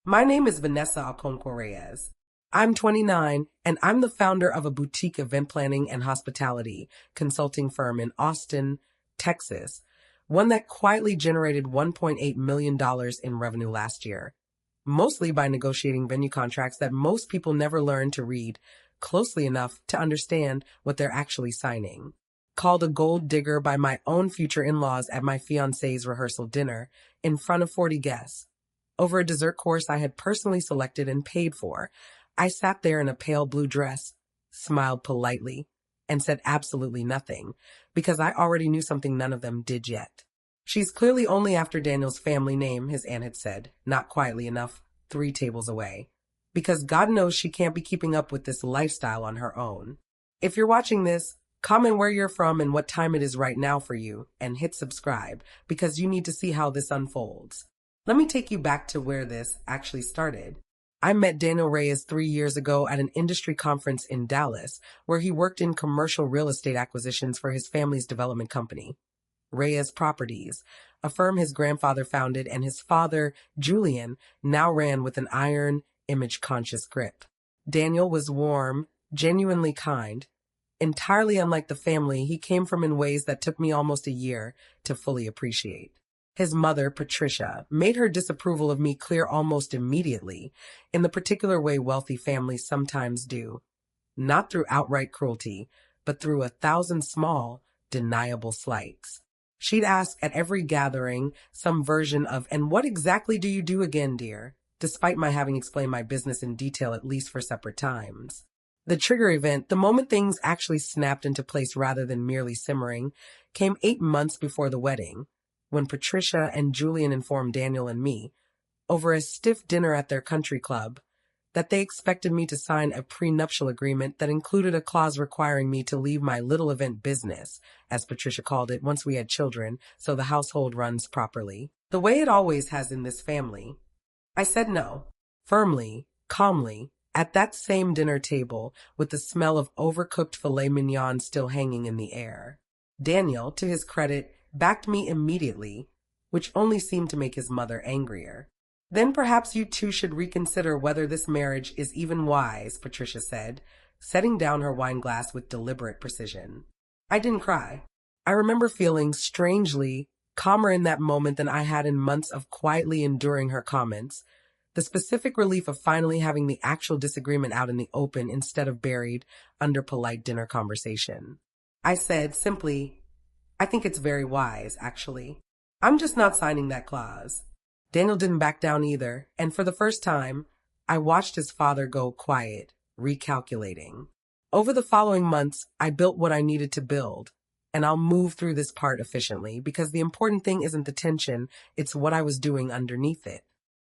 My name is Vanessa Alconco-Reyes. I'm 29, and I'm the founder of a boutique event planning and hospitality consulting firm in Austin, Texas, one that quietly generated $1.8 million in revenue last year, mostly by negotiating venue contracts that most people never learn to read closely enough to understand what they're actually signing. Called a gold digger by my own future in-laws at my fiancé's rehearsal dinner in front of 40 guests. Over a dessert course I had personally selected and paid for, I sat there in a pale blue dress, smiled politely, and said absolutely nothing, because I already knew something none of them did yet. She's clearly only after Daniel's family name, his aunt had said, not quietly enough, 3 tables away. Because God knows she can't be keeping up with this lifestyle on her own. If you're watching this, comment where you're from and what time it is right now for you, and hit subscribe, because you need to see how this unfolds. Let me take you back to where this actually started. I met Daniel Reyes 3 years ago at an industry conference in Dallas, where he worked in commercial real estate acquisitions for his family's development company, Reyes Properties, a firm his grandfather founded and his father, Julian, now ran with an iron, image-conscious grip. Daniel was warm, genuinely kind, entirely unlike the family he came from in ways that took me almost a year to fully appreciate. His mother, Patricia, made her disapproval of me clear almost immediately, in the particular way wealthy families sometimes do. Not through outright cruelty, but through 1,000 small, deniable slights. She'd ask at every gathering some version of, "And what exactly do you do again, dear?" despite my having explained my business in detail at least for separate times. The trigger event, the moment things actually snapped into place rather than merely simmering, came 8 months before the wedding, when Patricia and Julian informed Daniel and me, over a stiff dinner at their country club, that they expected me to sign a prenuptial agreement that included a clause requiring me to leave my little event business, as Patricia called it, once we had children, so the household runs properly, the way it always has in this family. I said no, firmly, calmly, at that same dinner table, with the smell of overcooked filet mignon still hanging in the air. Daniel, to his credit, backed me immediately, which only seemed to make his mother angrier. "Then perhaps you two should reconsider whether this marriage is even wise," Patricia said, setting down her wine glass with deliberate precision. I didn't cry. I remember feeling strangely calmer in that moment than I had in months of quietly enduring her comments, the specific relief of finally having the actual disagreement out in the open instead of buried under polite dinner conversation. I said simply, "I think it's very wise, actually. I'm just not signing that clause." Daniel didn't back down either, and for the first time, I watched his father go quiet, recalculating. Over the following months, I built what I needed to build, and I'll move through this part efficiently because the important thing isn't the tension, it's what I was doing underneath it.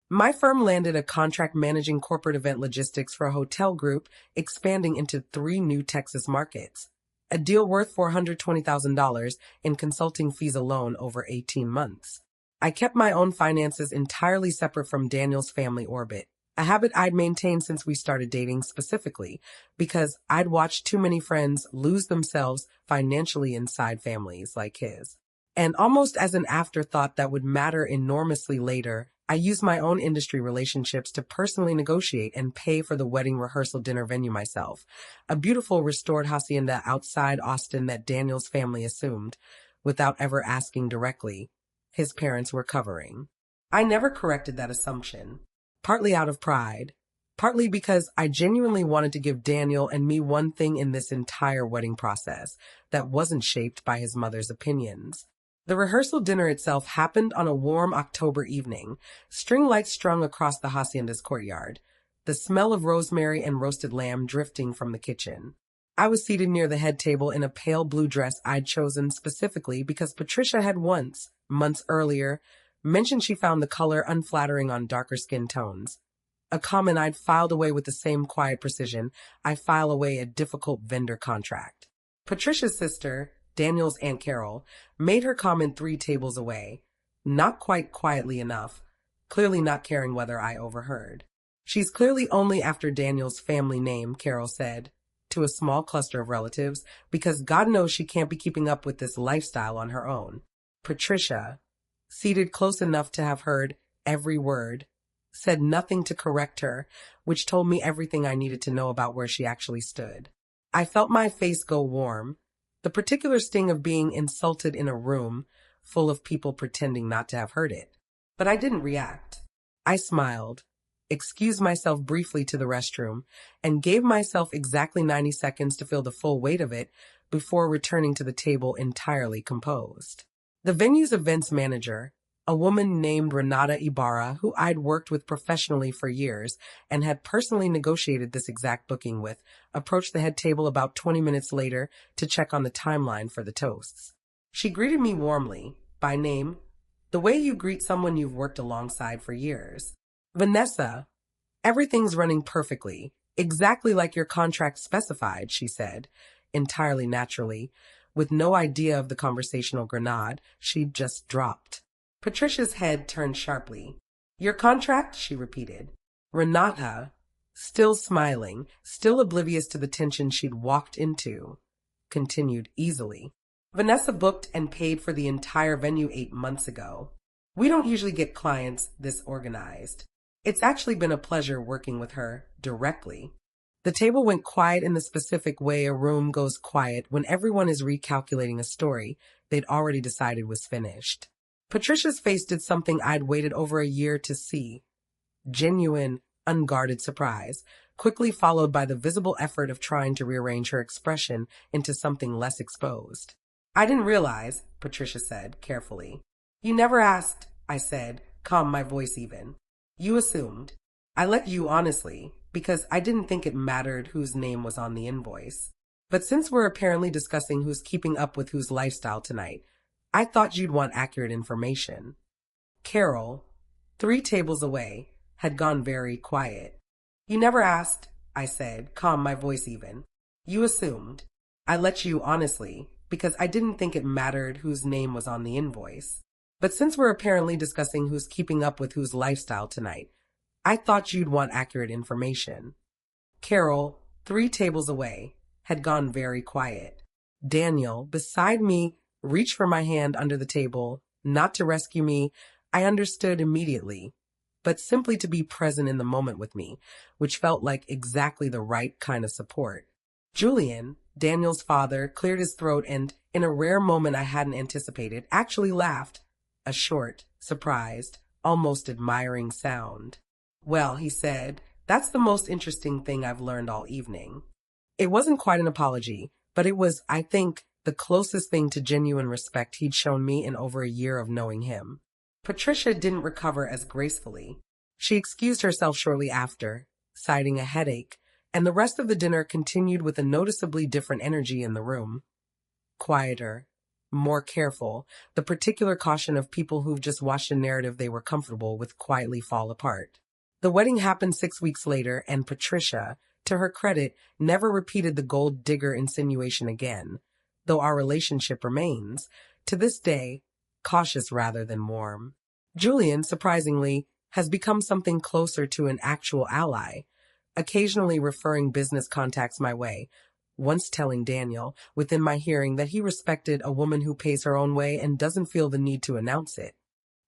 My firm landed a contract managing corporate event logistics for a hotel group expanding into 3 new Texas markets. A deal worth $420,000 in consulting fees alone over 18 months. I kept my own finances entirely separate from Daniel's family orbit, a habit I'd maintained since we started dating specifically, because I'd watched too many friends lose themselves financially inside families like his. And almost as an afterthought that would matter enormously later, I used my own industry relationships to personally negotiate and pay for the wedding rehearsal dinner venue myself, a beautiful restored hacienda outside Austin that Daniel's family assumed, without ever asking directly, his parents were covering. I never corrected that assumption, partly out of pride, partly because I genuinely wanted to give Daniel and me one thing in this entire wedding process that wasn't shaped by his mother's opinions. The rehearsal dinner itself happened on a warm October evening, string lights strung across the hacienda's courtyard, the smell of rosemary and roasted lamb drifting from the kitchen. I was seated near the head table in a pale blue dress I'd chosen specifically because Patricia had once, months earlier, mentioned she found the color unflattering on darker skin tones. A comment I'd filed away with the same quiet precision I file away a difficult vendor contract. Patricia's sister, Daniel's Aunt Carol, made her comment 3 tables away, not quite quietly enough, clearly not caring whether I overheard. "She's clearly only after Daniel's family name," Carol said, to a small cluster of relatives, "because God knows she can't be keeping up with this lifestyle on her own." Patricia, seated close enough to have heard every word, said nothing to correct her, which told me everything I needed to know about where she actually stood. I felt my face go warm, the particular sting of being insulted in a room full of people pretending not to have heard it. But I didn't react. I smiled, excused myself briefly to the restroom, and gave myself exactly 90 seconds to feel the full weight of it before returning to the table entirely composed. The venue's events manager, a woman named Renata Ibarra, who I'd worked with professionally for years and had personally negotiated this exact booking with, approached the head table about 20 minutes later to check on the timeline for the toasts. She greeted me warmly, by name, the way you greet someone you've worked alongside for years. Vanessa, everything's running perfectly, exactly like your contract specified, she said, entirely naturally, with no idea of the conversational grenade she'd just dropped. Patricia's head turned sharply. Your contract? She repeated. Renata, still smiling, still oblivious to the tension she'd walked into, continued easily. Vanessa booked and paid for the entire venue 8 months ago. We don't usually get clients this organized. It's actually been a pleasure working with her directly. The table went quiet in the specific way a room goes quiet when everyone is recalculating a story they'd already decided was finished. Patricia's face did something I'd waited over a year to see. Genuine, unguarded surprise, quickly followed by the visible effort of trying to rearrange her expression into something less exposed. I didn't realize, Patricia said, carefully. You never asked, I said, calm my voice even. You assumed. I let you honestly, because I didn't think it mattered whose name was on the invoice. But since we're apparently discussing who's keeping up with whose lifestyle tonight, I thought you'd want accurate information. Carol, 3 tables away, had gone very quiet. You never asked, I said, calm my voice even. You assumed. I let you honestly, because I didn't think it mattered whose name was on the invoice. But since we're apparently discussing who's keeping up with whose lifestyle tonight, I thought you'd want accurate information. Carol, 3 tables away, had gone very quiet. Daniel, beside me, reached for my hand under the table, not to rescue me, I understood immediately, but simply to be present in the moment with me, which felt like exactly the right kind of support. Julian, Daniel's father, cleared his throat and, in a rare moment I hadn't anticipated, actually laughed, a short, surprised, almost admiring sound. Well, he said, that's the most interesting thing I've learned all evening. It wasn't quite an apology, but it was, I think, the closest thing to genuine respect he'd shown me in over a year of knowing him. Patricia didn't recover as gracefully. She excused herself shortly after, citing a headache, and the rest of the dinner continued with a noticeably different energy in the room. Quieter, more careful, the particular caution of people who've just watched a narrative they were comfortable with quietly fall apart. The wedding happened 6 weeks later, and Patricia, to her credit, never repeated the gold digger insinuation again, though our relationship remains, to this day, cautious rather than warm. Julian, surprisingly, has become something closer to an actual ally, occasionally referring business contacts my way, once telling Daniel, within my hearing, that he respected a woman who pays her own way and doesn't feel the need to announce it.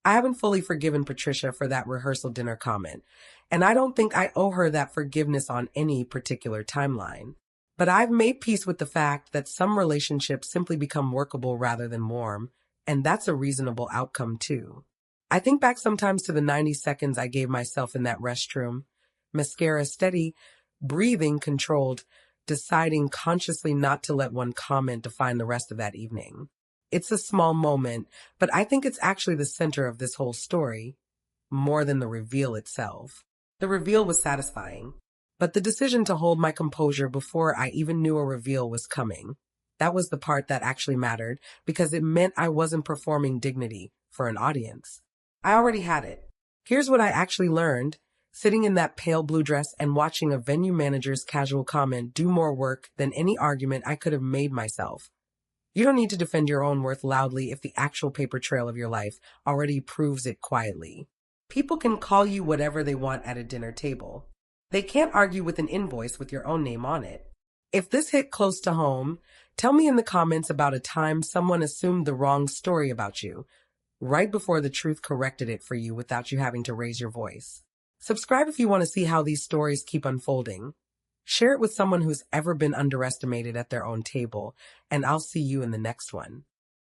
I haven't fully forgiven Patricia for that rehearsal dinner comment, and I don't think I owe her that forgiveness on any particular timeline. But I've made peace with the fact that some relationships simply become workable rather than warm, and that's a reasonable outcome too. I think back sometimes to the 90 seconds I gave myself in that restroom. Mascara steady, breathing controlled, deciding consciously not to let one comment define the rest of that evening. It's a small moment, but I think it's actually the center of this whole story, more than the reveal itself. The reveal was satisfying, but the decision to hold my composure before I even knew a reveal was coming, that was the part that actually mattered, because it meant I wasn't performing dignity for an audience. I already had it. Here's what I actually learned. Sitting in that pale blue dress and watching a venue manager's casual comment do more work than any argument I could have made myself. You don't need to defend your own worth loudly if the actual paper trail of your life already proves it quietly. People can call you whatever they want at a dinner table. They can't argue with an invoice with your own name on it. If this hit close to home, tell me in the comments about a time someone assumed the wrong story about you, right before the truth corrected it for you without you having to raise your voice. Subscribe if you want to see how these stories keep unfolding. Share it with someone who's ever been underestimated at their own table, and I'll see you in the next one.